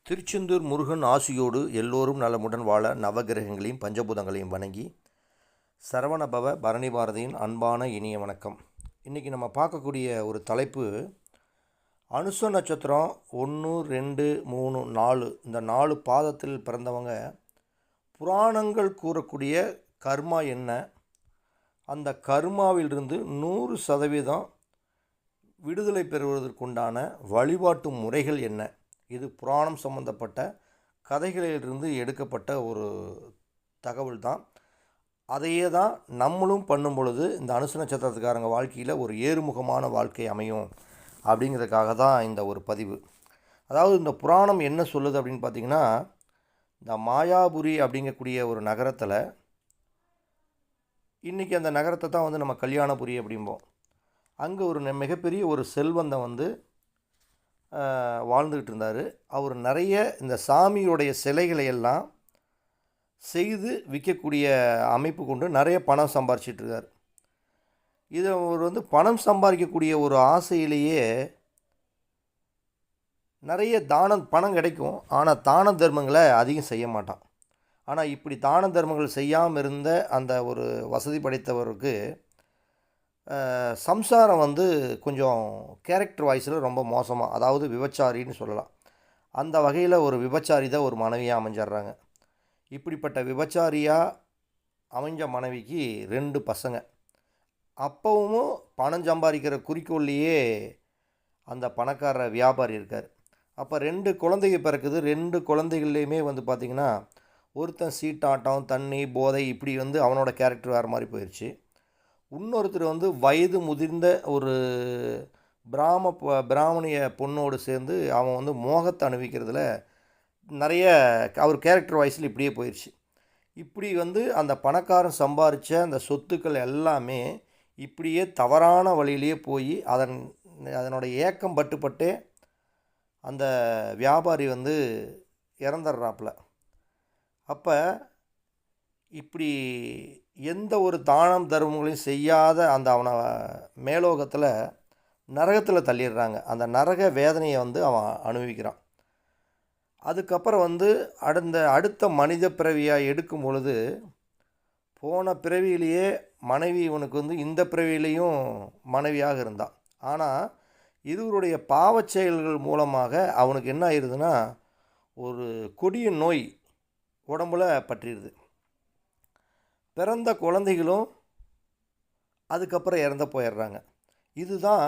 திருச்செந்தூர் முருகன் ஆசியோடு எல்லோரும் நலமுடன் வாழ நவகிரகங்களையும் பஞ்சபூதங்களையும் வணங்கி சரவணபவ பரணி பாரதியின் அன்பான இனிய வணக்கம். இன்றைக்கி நம்ம பார்க்கக்கூடிய ஒரு தலைப்பு, அனுச நட்சத்திரம் 1, 2, 3, 4 இந்த 4 பாதத்தில் பிறந்தவங்க புராணங்கள் கூறக்கூடிய கர்மா என்ன, அந்த கர்மாவிலிருந்து 100% விடுதலை பெறுவதற்குண்டான வழிபாட்டு முறைகள் என்ன. இது புராணம் சம்பந்தப்பட்ட கதைகளிலிருந்து எடுக்கப்பட்ட ஒரு தகவல் தான். அதையே தான் நம்மளும் பண்ணும் பொழுது இந்த அனுச நட்சத்திரத்துக்காரங்க வாழ்க்கையில் ஒரு ஏறுமுகமான வாழ்க்கை அமையும் அப்படிங்கிறதுக்காக தான் இந்த ஒரு பதிவு. அதாவது இந்த புராணம் என்ன சொல்லுது அப்படின்னு பார்த்திங்கன்னா, இந்த மாயாபுரி அப்படிங்கக்கூடிய ஒரு நகரத்தில், இன்றைக்கி அந்த நகரத்தை தான் நம்ம கல்யாணபுரி அப்படிம்போம். அங்கே ஒரு மிகப்பெரிய ஒரு செல்வந்தன் வாழ்ந்துக்கிட்டு இருந்தார். அவர் நிறைய இந்த சாமியுடைய சிலைகளை எல்லாம் செய்து விற்கக்கூடிய அமைப்பு கொண்டு நிறைய பணம் சம்பாரிச்சிட்ருக்கார். இதை அவர் பணம் சம்பாதிக்கக்கூடிய ஒரு ஆசையிலேயே நிறைய பணம் கிடைக்கும். ஆனால் தான தர்மங்களை அதிகம் செய்ய மாட்டான். ஆனால் இப்படி தான தர்மங்கள் செய்யாமல் இருந்த அந்த ஒரு வசதி படைத்தவருக்கு சம்சாரம் கொஞ்சம் கேரக்டர் வாய்ஸில் ரொம்ப மோசமாக, அதாவது விபச்சாரின்னு சொல்லலாம். அந்த வகையில் ஒரு விபச்சாரி தான் ஒரு மனைவியாக அமைஞ்சிட்றாங்க. இப்படிப்பட்ட விபச்சாரியாக அமைஞ்ச மனைவிக்கு 2 பசங்க. அப்பவும் பணம் சம்பாதிக்கிற குறிக்கோள்லேயே அந்த பணக்கார வியாபாரி இருக்கார். அப்போ 2 குழந்தைங்க பிறக்குது. 2 குழந்தைகள்லேயுமே பார்த்திங்கன்னா, ஒருத்தன் சீட்டாட்டம், தண்ணி, போதை, இப்படி அவனோட கேரக்டர் வேறு மாதிரி போயிடுச்சு. இன்னொருத்தர் வயது முதிர்ந்த ஒரு பிராமணிய பொண்ணோடு சேர்ந்து அவன் மோகத்தை அனுபவிக்கிறதுல நிறைய அவர் கேரக்டர் வாய்ஸில் இப்படியே போயிடுச்சு. இப்படி அந்த பணக்காரன் சம்பாதிச்ச அந்த சொத்துக்கள் எல்லாமே இப்படியே தவறான வழியிலேயே போய் அதனோட ஏக்கம் பட்டுப்பட்டே அந்த வியாபாரி இறந்துடுறாப்புல. அப்போ இப்படி எந்த ஒரு தானம் தர்மங்களையும் செய்யாத அவனை மேலோகத்தில் நரகத்தில் தள்ளிடுறாங்க. அந்த நரக வேதனையை அவன் அனுபவிக்கிறான். அதுக்கப்புறம் அடுத்த மனித பிறவியாக எடுக்கும் பொழுது, போன பிறவியிலேயே மனைவி இவனுக்கு இந்த பிறவியிலையும் மனைவியாக இருந்தான். ஆனால் இவருடைய பாவச் செயல்கள் மூலமாக அவனுக்கு என்ன ஆயிடுதுன்னா, ஒரு கொடிய நோய் உடம்புல பற்றிடுது. பிறந்த குழந்தைகளும் அதுக்கப்புறம் இறந்து போயிடுறாங்க. இதுதான்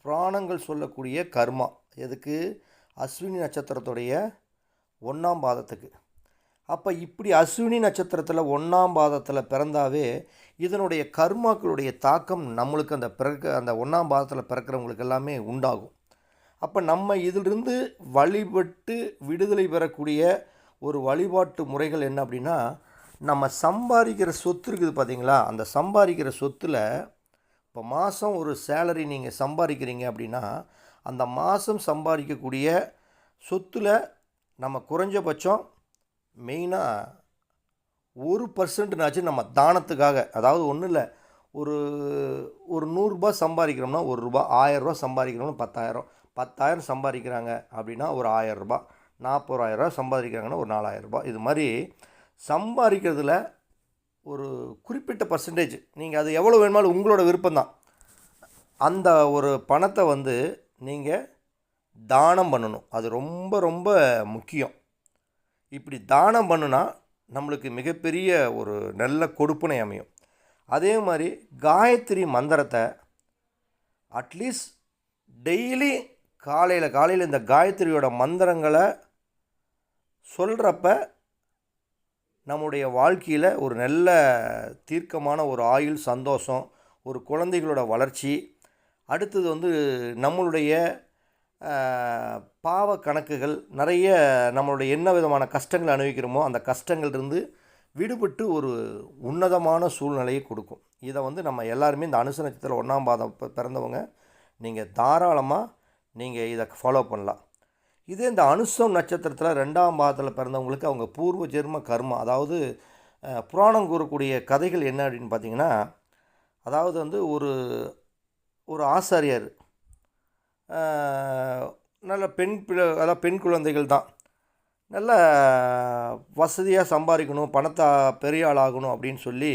புராணங்கள் சொல்லக்கூடிய கர்மா. எதுக்கு? அஸ்வினி நட்சத்திரத்துடைய 1ஆம் பாதத்துக்கு. அப்போ இப்படி அஸ்வினி நட்சத்திரத்தில் 1ஆம் பாதத்தில் பிறந்தாவே இதனுடைய கர்மாக்களுடைய தாக்கம் நம்மளுக்கு அந்த 1ஆம் பாதத்தில் பிறக்கிறவங்களுக்கு எல்லாமே உண்டாகும். அப்போ நம்ம இதிலிருந்து வழிபட்டு விடுதலை பெறக்கூடிய ஒரு வழிபாட்டு முறைகள் என்ன அப்படின்னா, நம்ம சம்பாதிக்கிற சொத்து இருக்குது பார்த்திங்களா, அந்த சம்பாதிக்கிற சொத்தில் இப்போ மாதம் ஒரு சேலரி நீங்கள் சம்பாதிக்கிறீங்க அப்படின்னா, அந்த மாதம் சம்பாதிக்கக்கூடிய சொத்தில் நம்ம குறைஞ்சபட்சம் மெயினாக 1% நம்ம தானத்துக்காக, அதாவது ஒன்றும் இல்லை, ஒரு 100 ரூபா சம்பாதிக்கிறோம்னா 1 ரூபா, 1000 ரூபா சம்பாதிக்கிறோம்னா 10,000 சம்பாதிக்கிறாங்க அப்படின்னா ஒரு 1000 ரூபா, 40,000 ரூபா சம்பாதிக்கிறாங்கன்னா ஒரு 4,000 ரூபா. இது மாதிரி சம்பாதிக்கிறதுல ஒரு குறிப்பிட்ட பர்சன்டேஜ், நீங்கள் அது எவ்வளோ வேணுமாலும் உங்களோட விருப்பம்தான், அந்த ஒரு பணத்தை நீங்கள் தானம் பண்ணணும். அது ரொம்ப ரொம்ப முக்கியம். இப்படி தானம் பண்ணுனா நம்மளுக்கு மிகப்பெரிய ஒரு நல்ல கொடுப்பனை அமையும். அதே மாதிரி காயத்ரி மந்திரத்தை அட்லீஸ்ட் டெய்லி காலையில் இந்த காயத்ரியோட மந்திரங்களை சொல்கிறப்ப நம்முடைய வாழ்க்கையில் ஒரு நல்ல தீர்க்கமான ஒரு ஆயுள், சந்தோஷம், ஒரு குழந்தைகளோட வளர்ச்சி, அடுத்தது நம்மளுடைய பாவ கணக்குகள், நிறைய நம்மளுடைய என்ன விதமான கஷ்டங்கள் அனுபவிக்கிறோமோ அந்த கஷ்டங்கள்லேருந்து விடுபட்டு ஒரு உன்னதமான சூழ்நிலையை கொடுக்கும். இதை நம்ம எல்லாருமே இந்த அனுச நட்சத்திரம் 1ஆம் பாதம் பிறந்தவங்க நீங்கள் தாராளமாக நீங்கள் இதை ஃபாலோ பண்ணலாம். இதே இந்த அனுசம் நட்சத்திரத்தில் 2ஆம் பாதத்தில் பிறந்தவங்களுக்கு அவங்க பூர்வ ஜென்ம கர்மா, அதாவது புராணம் கூறக்கூடிய கதைகள் என்ன அப்படின்னு பார்த்திங்கன்னா, அதாவது ஒரு ஒரு ஆசாரியார் நல்ல பெண் அதாவது பெண் குழந்தைகள் தான். நல்ல வசதியாக சம்பாதிக்கணும், பணத்தை பெரிய ஆள் ஆகணும் அப்படின்னு சொல்லி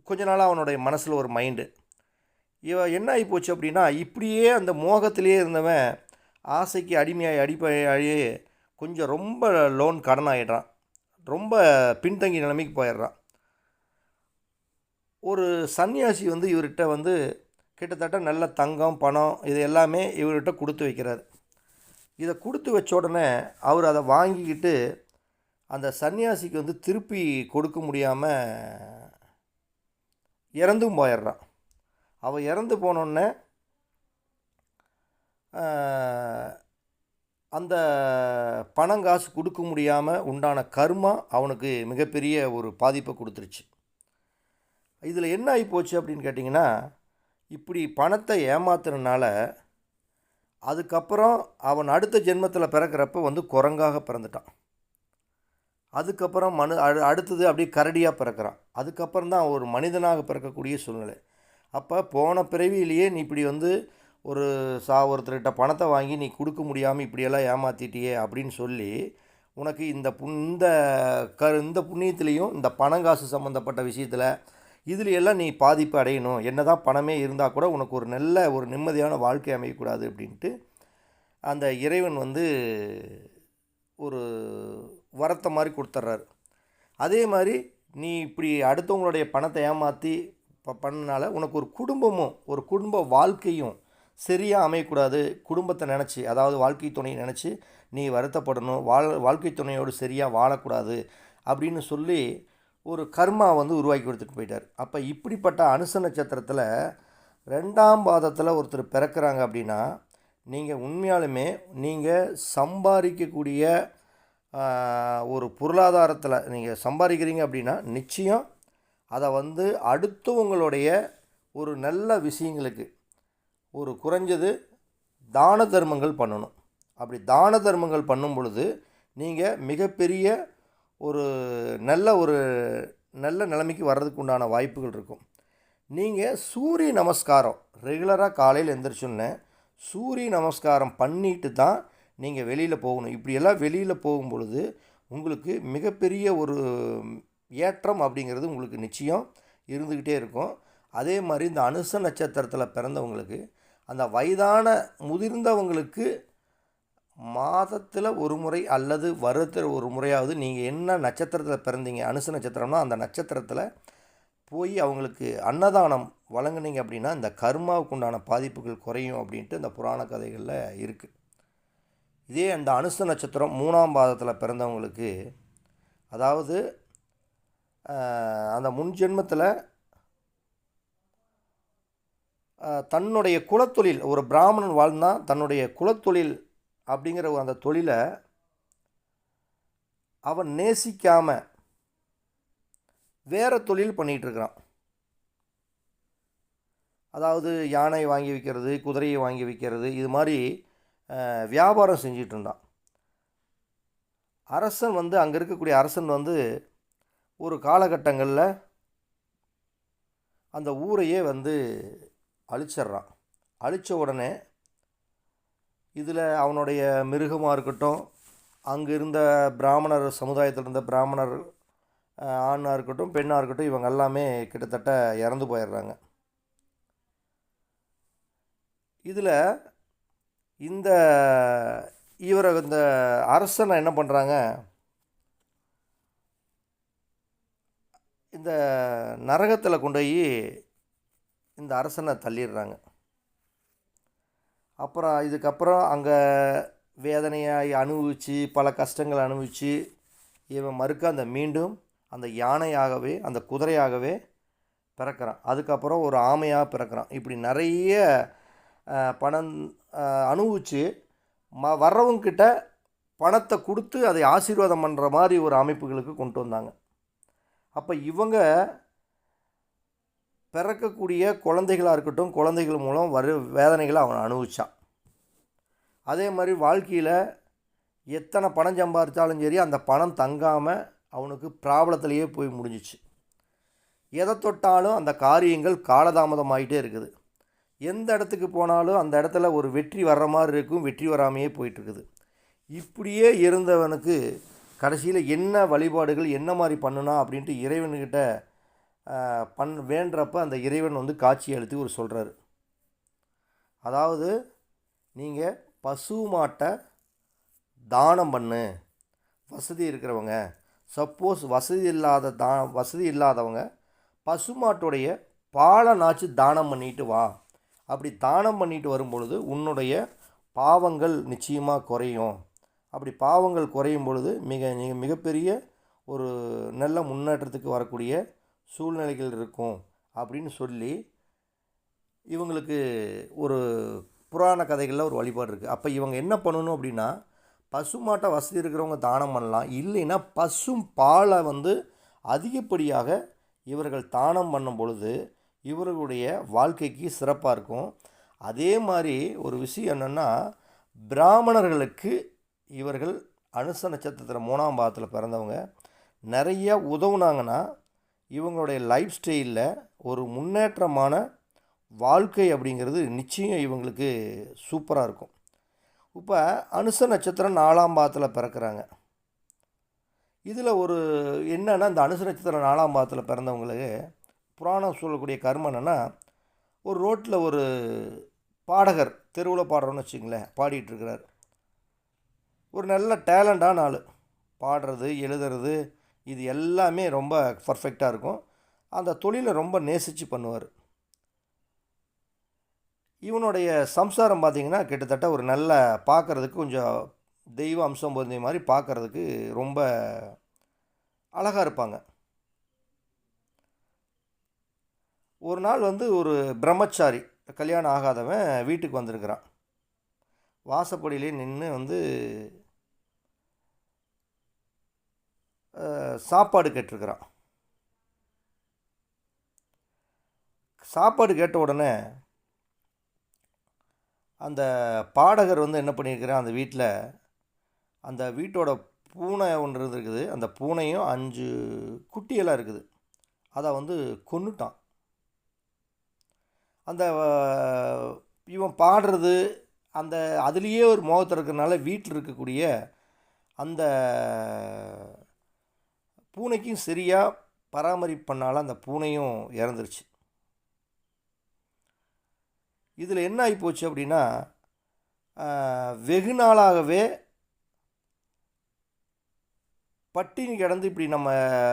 கொஞ்ச நாளாக அவனுடைய மனசில் ஒரு மைண்டு. இவன் என்ன ஆகி போச்சு அப்படின்னா, இப்படியே அந்த மோகத்திலேயே இருந்தவன் ஆசைக்கு அடிமையாகி அடிப்படையாகி கொஞ்சம் ரொம்ப லோன் கடன் ஆகிடுறான். ரொம்ப பின்தங்கிய நிலைமைக்கு போயிடுறான். ஒரு சன்னியாசி வந்து இவர்கிட்ட வந்து கிட்டத்தட்ட நல்ல தங்கம், பணம் இது எல்லாமே இவர்கிட்ட கொடுத்து வைக்கிறார். இதை கொடுத்து வச்ச உடனே அவர் அதை வாங்கிக்கிட்டு அந்த சன்னியாசிக்கு வந்து திருப்பி கொடுக்க முடியாமல் இறந்தும் போயிடுறான். அவன் இறந்து போனோடனே அந்த பணம் காசு கொடுக்க முடியாமல் உண்டான கர்மா அவனுக்கு மிகப்பெரிய ஒரு பாதிப்பை கொடுத்துருச்சு. இதில் என்ன ஆகி போச்சு அப்படின்னு கேட்டிங்கன்னா, இப்படி பணத்தை ஏமாத்துறதுனால அதுக்கப்புறம் அவன் அடுத்த ஜென்மத்தில் பிறக்கிறப்ப வந்து குரங்காக பிறந்துட்டான். அதுக்கப்புறம் அடுத்தது அப்படியே கரடியாக பிறக்கிறான். அதுக்கப்புறம் தான் ஒரு மனிதனாக பிறக்கக்கூடிய சூழ்நிலை. அப்போ போன பிறவியிலேயே நீ இப்படி வந்து ஒருத்தர்கிட்ட பணத்தை வாங்கி நீ கொடுக்க முடியாமல் இப்படியெல்லாம் ஏமாற்றிட்டியே அப்படின்னு சொல்லி உனக்கு இந்த புண்ணியத்துலேயும் இந்த பணங்காசு சம்மந்தப்பட்ட விஷயத்தில் இதில் எல்லாம் நீ பாதிப்பு அடையணும். என்ன தான் பணமே இருந்தால் கூட உனக்கு ஒரு நிம்மதியான வாழ்க்கை அமையக்கூடாது அப்படின்ட்டு அந்த இறைவன் வந்து ஒரு வரத்தை மாதிரி கொடுத்துட்றாரு. அதே மாதிரி நீ இப்படி அடுத்தவங்களுடைய பணத்தை ஏமாற்றி பண்ணனால உனக்கு ஒரு குடும்ப வாழ்க்கையும் சரியாக அமையக்கூடாது. குடும்பத்தை நினச்சி, அதாவது வாழ்க்கை துணையை நினச்சி நீ வருத்தப்படணும், வாழ்க்கை துணையோடு சரியாக வாழக்கூடாது அப்படின்னு சொல்லி ஒரு கர்மா வந்து உருவாக்கி கொடுத்துட்டு போயிட்டார். அப்போ இப்படிப்பட்ட அனுச நட்சத்திரத்தில் 2ஆம் பாதத்தில் ஒருத்தர் பிறக்கிறாங்க அப்படின்னா, நீங்கள் உண்மையாலுமே நீங்கள் சம்பாதிக்கக்கூடிய ஒரு பொருளாதாரத்தில் நீங்கள் சம்பாதிக்கிறீங்க அப்படின்னா நிச்சயம் அதை வந்து அடுத்தவங்களுடைய ஒரு நல்ல விஷயங்களுக்கு குறைஞ்சது தான தர்மங்கள் பண்ணணும். அப்படி தான தர்மங்கள் பண்ணும் பொழுது நீங்கள் மிகப்பெரிய ஒரு நல்ல நிலைமைக்கு வர்றதுக்கு உண்டான வாய்ப்புகள் இருக்கும். நீங்கள் சூரிய நமஸ்காரம் ரெகுலராக காலையில் எழுந்திரிச்சோன்னே சூரிய நமஸ்காரம் பண்ணிட்டு தான் நீங்கள் வெளியில் போகணும். இப்படியெல்லாம் வெளியில் போகும் பொழுது உங்களுக்கு மிகப்பெரிய ஒரு ஏற்றம் அப்படிங்கிறது உங்களுக்கு நிச்சயம் இருந்துக்கிட்டே இருக்கும். அதே மாதிரி இந்த அனுச நட்சத்திரத்தில் பிறந்தவங்களுக்கு, அந்த வயதான முதிர்ந்தவங்களுக்கு மாதத்தில் ஒரு முறை அல்லது வருடத்தில் ஒரு முறையாவது நீங்கள் என்ன நட்சத்திரத்தில் பிறந்தீங்க, அனுச நட்சத்திரம்னா அந்த நட்சத்திரத்தில் போய் அவங்களுக்கு அன்னதானம் வழங்குனீங்க அப்படின்னா இந்த கர்மாவுக்கு உண்டான பாதிப்புகள் குறையும் அப்படின்ட்டு இந்த புராண கதைகளில் இருக்குது. இதே அந்த அனுச நட்சத்திரம் 3ஆம் பாதத்தில் பிறந்தவங்களுக்கு, அதாவது அந்த முன் ஜென்மத்தில் தன்னுடைய குலத்தொழில், ஒரு பிராமணன் வாழ்ந்தால் தன்னுடைய குலத்தொழில் அப்படிங்கிற அந்த தொழிலை அவன் நேசிக்காமல் வேறு தொழில் பண்ணிகிட்ருக்கிறான். அதாவது யானை வாங்கி விற்கிறது, குதிரையை வாங்கி விற்கிறது, இது மாதிரி வியாபாரம் செஞ்சிகிட்டு இருந்தான். அரசன் வந்து அங்கே இருக்கக்கூடிய அரசன் வந்து ஒரு காலகட்டங்களில் அந்த ஊரையே வந்து அழிச்சிட்றான். அழித்த உடனே இதில் அவனுடைய மிருகமாக இருக்கட்டும், அங்கே இருந்த பிராமணர் சமுதாயத்தில் இருந்த பிராமணர் ஆணாக இருக்கட்டும் பெண்ணாக இருக்கட்டும் இவங்க எல்லாமே கிட்டத்தட்ட இறந்து போயிடுறாங்க. இதில் இந்த அரசனை என்ன பண்ணுறாங்க, இந்த நரகத்தில் கொண்டு போய் இந்த அரசனை தள்ளிடுறாங்க. அப்புறம் இதுக்கப்புறம் அங்கே வேதனையாய் அனுபவித்து பல கஷ்டங்களை அனுபவித்து இவன் அந்த மீண்டும் அந்த யானையாகவே அந்த குதிரையாகவே பிறக்கிறான். அதுக்கப்புறம் ஒரு ஆமையாக பிறக்கிறான். இப்படி நிறைய பணம் அனுபவித்து வர்றவங்கிட்ட பணத்தை கொடுத்து அதை ஆசீர்வாதம் பண்ணுற மாதிரி ஒரு அமைப்புகளுக்கு கொண்டு வந்தாங்க. அப்போ இவங்க பிறக்கக்கூடிய குழந்தைகளாக இருக்கட்டும், குழந்தைகள் மூலம் வேதனைகளை அவன் அனுபவித்தான். அதே மாதிரி வாழ்க்கையில் எத்தனை பணம் சம்பாதிச்சாலும் சரி அந்த பணம் தங்காமல் அவனுக்கு ப்ராப்ளத்திலேயே போய் முடிஞ்சிச்சு. எதை தொட்டாலும் அந்த காரியங்கள் காலதாமதமாகிட்டே இருக்குது. எந்த இடத்துக்கு போனாலும் அந்த இடத்துல ஒரு வெற்றி வர்ற மாதிரி இருக்கும், வெற்றி வராமையே போயிட்டுருக்குது. இப்படியே இருந்தவனுக்கு கடைசியில் என்ன வழிபாடுகள் என்ன மாதிரி பண்ணுனா அப்படின்ட்டு இறைவன்கிட்ட வேண்டுறப்ப அந்த இறைவன் வந்து காட்சி அளித்து ஒரு சொல்கிறாரு. அதாவது நீங்கள் பசு மாட்டை தானம் பண்ணு, வசதி இருக்கிறவங்க. சப்போஸ் வசதி இல்லாதவங்க பசுமாட்டுடைய பாலை தானம் பண்ணிட்டு வா. அப்படி தானம் பண்ணிட்டு வரும்பொழுது உன்னுடைய பாவங்கள் நிச்சயமாக குறையும். அப்படி பாவங்கள் குறையும் பொழுது மிகப்பெரிய ஒரு நல்ல முன்னேற்றத்துக்கு வரக்கூடிய சூழ்நிலைகள் இருக்கும் அப்படின்னு சொல்லி இவங்களுக்கு ஒரு புராண கதைகளில் ஒரு வழிபாடு இருக்குது. அப்போ இவங்க என்ன பண்ணணும் அப்படின்னா, பசுமாட்டை வசதி இருக்கிறவங்க தானம் பண்ணலாம். இல்லைன்னா பசும் பாலை அதிகப்படியாக இவர்கள் தானம் பண்ணும் பொழுது இவர்களுடைய வாழ்க்கைக்கு சிறப்பாக இருக்கும். அதே மாதிரி ஒரு விஷயம் என்னென்னா, பிராமணர்களுக்கு இவர்கள் அனுச நட்சத்திரத்தில் 3ஆம் பாதத்தில் பிறந்தவங்க நிறைய உதவுனாங்கன்னா இவங்களுடைய லைஃப் ஸ்டைலில் ஒரு முன்னேற்றமான வாழ்க்கை அப்படிங்கிறது நிச்சயம் இவங்களுக்கு சூப்பராக இருக்கும். இப்போ அனுச நட்சத்திரம் 4ஆம் பாதத்தில் பிறக்கிறாங்க. இதில் ஒரு என்னென்னா, இந்த அனுச நட்சத்திரம் 4ஆம் பாதத்தில் பிறந்தவங்களுக்கு புராணம் சொல்லக்கூடிய கர்மம் என்னென்னா, ஒரு ரோட்டில் ஒரு பாடகர் தெருவில் பாடுறோன்னு வச்சுங்களேன், பாடிட்டுருக்கிறார். ஒரு நல்ல டேலண்டான ஆள், பாடுறது எழுதுறது இது எல்லாமே ரொம்ப பர்ஃபெக்டாக இருக்கும். அந்த தொழிலை ரொம்ப நேசித்து பண்ணுவார். இவனுடைய சம்சாரம் பார்த்திங்கன்னா கிட்டத்தட்ட ஒரு நல்ல பார்க்குறதுக்கு கொஞ்சம் தெய்வ அம்சம் பொருந்திய மாதிரி பார்க்குறதுக்கு ரொம்ப அழகாக இருப்பாங்க. ஒரு நாள் ஒரு பிரம்மச்சாரி கல்யாணம் ஆகாதவன் வீட்டுக்கு வந்திருக்கிறான். வாசப்படியிலே நின்று சாப்பாடு கேட்டிருக்கிறான். சாப்பாடு கேட்ட உடனே அந்த பாடகர் என்ன பண்ணியிருக்கிறான், அந்த வீட்டில் அந்த வீட்டோட பூனை ஒன்று இருக்குது. அந்த பூனையும் 5 குட்டியெல்லாம் இருக்குது. அதை கொன்னுட்டான். அந்த இவன் பாடுறது அந்த அதுலேயே ஒரு மோகத்தில் இருக்கிறதுனால வீட்டில் இருக்கக்கூடிய அந்த பூனைக்கும் சரியாக பராமரிப்பு பண்ணால அந்த பூனையும் இறந்துருச்சு. இதில் என்ன ஆகிப்போச்சு அப்படின்னா, வெகு நாளாகவே பட்டினி கிடந்து இப்படி நம்ம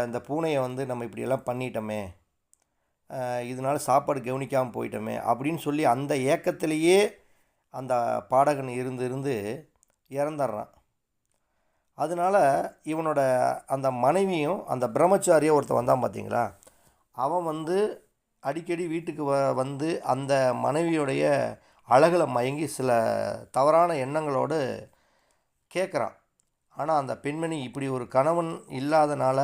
இந்த பூனையை நம்ம இப்படியெல்லாம் பண்ணிட்டோமே, இதனால் சாப்பாடு கவனிக்காமல் போயிட்டோமே அப்படின்னு சொல்லி அந்த ஏக்கத்திலேயே அந்த பாடகன் இருந்து இறந்துடுறான். அதனால் இவனோட அந்த மனைவியும் அந்த பிரம்மச்சாரியை ஒருத்தன் வந்தான் பார்த்தீங்களா, அவன் அடிக்கடி வீட்டுக்கு அந்த மனைவியுடைய அழகில் மயங்கி சில தவறான எண்ணங்களோடு கேட்குறான். ஆனால் அந்த பெண்மணி இப்படி ஒரு கணவன் இல்லாதனால,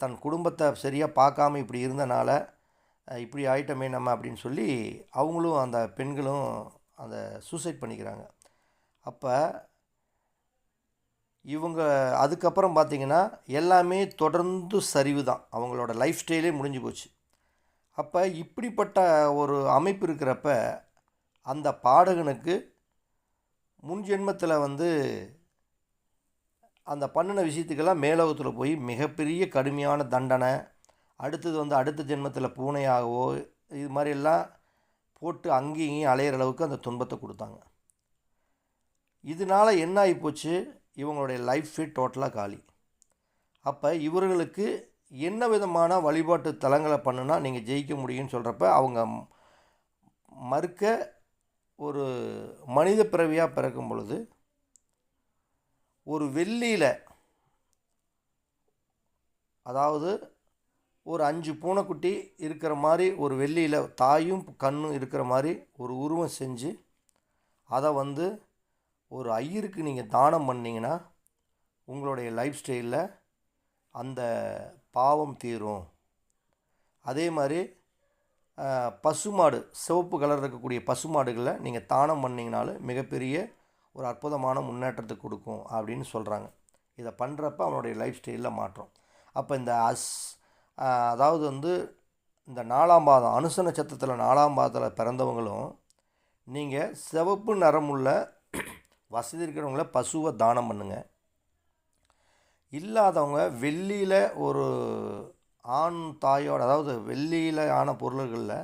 தன் குடும்பத்தை சரியாக பார்க்காம இப்படி இருந்தனால இப்படி ஆயிட்டமே நம்ம அப்படின்னு சொல்லி அவங்களும் அந்த பெண்களும் அந்த சூசைட் பண்ணிக்கிறாங்க. அப்போ இவங்க அதுக்கப்புறம் பார்த்திங்கன்னா எல்லாமே தொடர்ந்து சரிவு தான், அவங்களோட லைஃப் ஸ்டைலே முடிஞ்சு போச்சு. அப்போ இப்படிப்பட்ட ஒரு அமைப்பு இருக்கிறப்ப அந்த பாடகனுக்கு முன் ஜென்மத்தில் அந்த பண்ணின விஷயத்துக்கெல்லாம் மேலோகத்தில் போய் மிகப்பெரிய கடுமையான தண்டனை, அடுத்தது அடுத்த ஜென்மத்தில் பூனையாகவோ இது மாதிரியெல்லாம் போட்டு அங்கேயும் அலையிற அளவுக்கு அந்த துன்பத்தை கொடுத்தாங்க. இதனால் என்ன ஆகிப்போச்சு, இவங்களுடைய லைஃபே டோட்டலாக காலி. அப்போ இவர்களுக்கு என்ன விதமான வழிபாட்டு தலங்களை பண்ணுனா நீங்கள் ஜெயிக்க முடியும்னு சொல்கிறப்ப அவங்க மறுக்க ஒரு மனித பிறவியாக பிறக்கும் பொழுது ஒரு வெள்ளியில், அதாவது ஒரு 5 பூனைக்குட்டி இருக்கிற மாதிரி ஒரு வெள்ளியில் தாயும் கண்ணும் இருக்கிற மாதிரி ஒரு உருவம் செஞ்சு அதை ஒரு ஐயருக்கு நீங்கள் தானம் பண்ணிங்கன்னா உங்களுடைய லைஃப் ஸ்டைலில் அந்த பாவம் தீரும். அதே மாதிரி பசுமாடு, சிவப்பு கலர் இருக்கக்கூடிய பசுமாடுகளை நீங்கள் தானம் பண்ணிங்கனாலும் மிகப்பெரிய ஒரு அற்புதமான முன்னேற்றத்தை கொடுக்கும் அப்படின்னு சொல்கிறாங்க. இதை பண்ணுறப்ப அவனுடைய லைஃப் ஸ்டைலில் மாற்றம். அப்போ இந்த அதாவது இந்த 4ஆம் பாதம் அனுச நட்சத்திரத்தில் 4ஆம் பாதத்தில் பிறந்தவங்களும் நீங்கள் சிவப்பு நிறமுள்ள வசதி இருக்கிறவங்கள பசுவை தானம் பண்ணுங்கள். இல்லாதவங்க வெள்ளியில் ஒரு ஆண் தாயோட, அதாவது வெள்ளியில் ஆன பொருள்களில்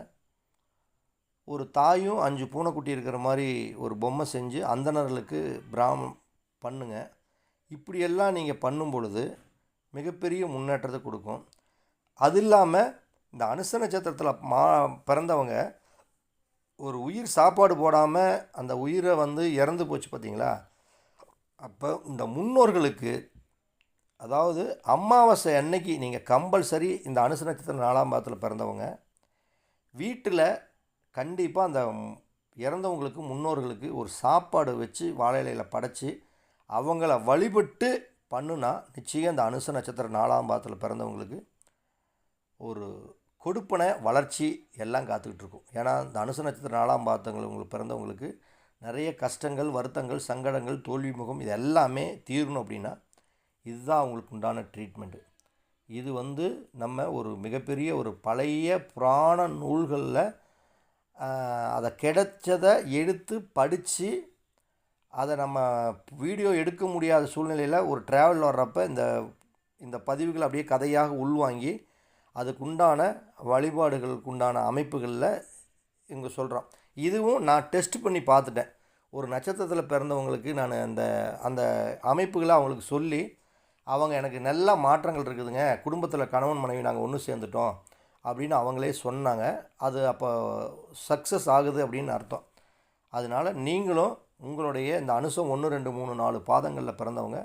ஒரு தாயும் 5 பூனைக்குட்டி இருக்கிற மாதிரி ஒரு பொம்மை செஞ்சு அந்தணர்களுக்கு பண்ணுங்க. இப்படியெல்லாம் நீங்கள் பண்ணும் பொழுது மிகப்பெரிய முன்னேற்றத்தை கொடுக்கும். அது இல்லாமல் இந்த அனுச நட்சத்திரத்தில் பிறந்தவங்க ஒரு உயிர் சாப்பாடு போடாமல் அந்த உயிரை இறந்து போச்சு பார்த்தீங்களா? அப்போ இந்த முன்னோர்களுக்கு, அதாவது அமாவாசை அன்னைக்கு நீங்கள் கம்பல்சரி இந்த அனுச நட்சத்திரம் 4ஆம் பாதத்தில் பிறந்தவங்க வீட்டில் கண்டிப்பாக அந்த இறந்தவங்களுக்கு முன்னோர்களுக்கு ஒரு சாப்பாடு வச்சு வாழை இலையில் படைச்சி அவங்கள வழிபட்டு பண்ணுனா நிச்சயம் இந்த அனுச நட்சத்திரம் 4ஆம் பாதத்தில் பிறந்தவங்களுக்கு ஒரு கொடுப்பனை வளர்ச்சி எல்லாம் காத்துக்கிட்டு இருக்கும். ஏன்னா இந்த அனுச நட்சத்திரம் 4ஆம் பாதங்களுக்கு பிறந்தவங்களுக்கு நிறைய கஷ்டங்கள், வருத்தங்கள், சங்கடங்கள், தோல்வி முகம் இது எல்லாமே தீரணும் அப்படின்னா இதுதான் அவங்களுக்கு உண்டான ட்ரீட்மெண்ட்டு. இது நம்ம ஒரு மிகப்பெரிய ஒரு பழைய புராண நூல்களில் அதை கிடைச்சதை எடுத்து படித்து அதை நம்ம வீடியோ எடுக்க முடியாத சூழ்நிலையில் ஒரு ட்ராவல் வர்றப்போ இந்த பதிவுகள் அப்படியே கதையாக உள்வாங்கி அதுக்குண்டான வழிபாடுகளுக்குண்டான அமைப்புகளில் இங்கே சொல்கிறோம். இதுவும் நான் டெஸ்ட் பண்ணி பார்த்துட்டேன். ஒரு நட்சத்திரத்தில் பிறந்தவங்களுக்கு நான் அந்த அமைப்புகளை அவங்களுக்கு சொல்லி அவங்க எனக்கு நல்ல மாற்றங்கள் இருக்குதுங்க, குடும்பத்தில் கணவன் மனைவி நாங்கள் ஒன்று சேர்ந்துட்டோம் அப்படின்னு அவங்களே சொன்னாங்க. அது அப்போ சக்ஸஸ் ஆகுது அப்படின்னு அர்த்தம். அதனால் நீங்களும் உங்களுடைய இந்த அனுசம் 1, 2, 3, 4 பாதங்களில் பிறந்தவங்க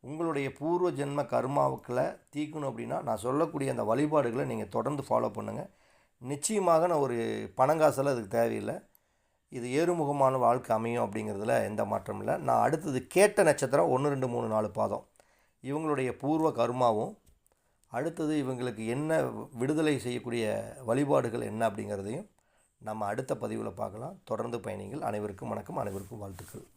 உங்களுடைய பூர்வ ஜென்ம கர்மாவுக்களை தீக்கணும் அப்படின்னா நான் சொல்லக்கூடிய அந்த வழிபாடுகளை நீங்கள் தொடர்ந்து ஃபாலோ பண்ணுங்கள். நிச்சயமாக நான் ஒரு பணங்காசெல்லாம் அதுக்கு தேவையில்லை. இது ஏறுமுகமான வாழ்க்கை அமையும் அப்படிங்கிறதுல எந்த மாற்றமும் இல்லை. நான் அடுத்தது கேட்ட நட்சத்திரம் 1, 2, 3, 4 பாதம் இவங்களுடைய பூர்வ கர்மாவும், அடுத்தது இவங்களுக்கு என்ன விடுதலை செய்யக்கூடிய வழிபாடுகள் என்ன அப்படிங்கிறதையும் நம்ம அடுத்த பதிவில் பார்க்கலாம். தொடர்ந்து பயணிகள். அனைவருக்கும் வணக்கம், அனைவருக்கும் வாழ்த்துக்கள்.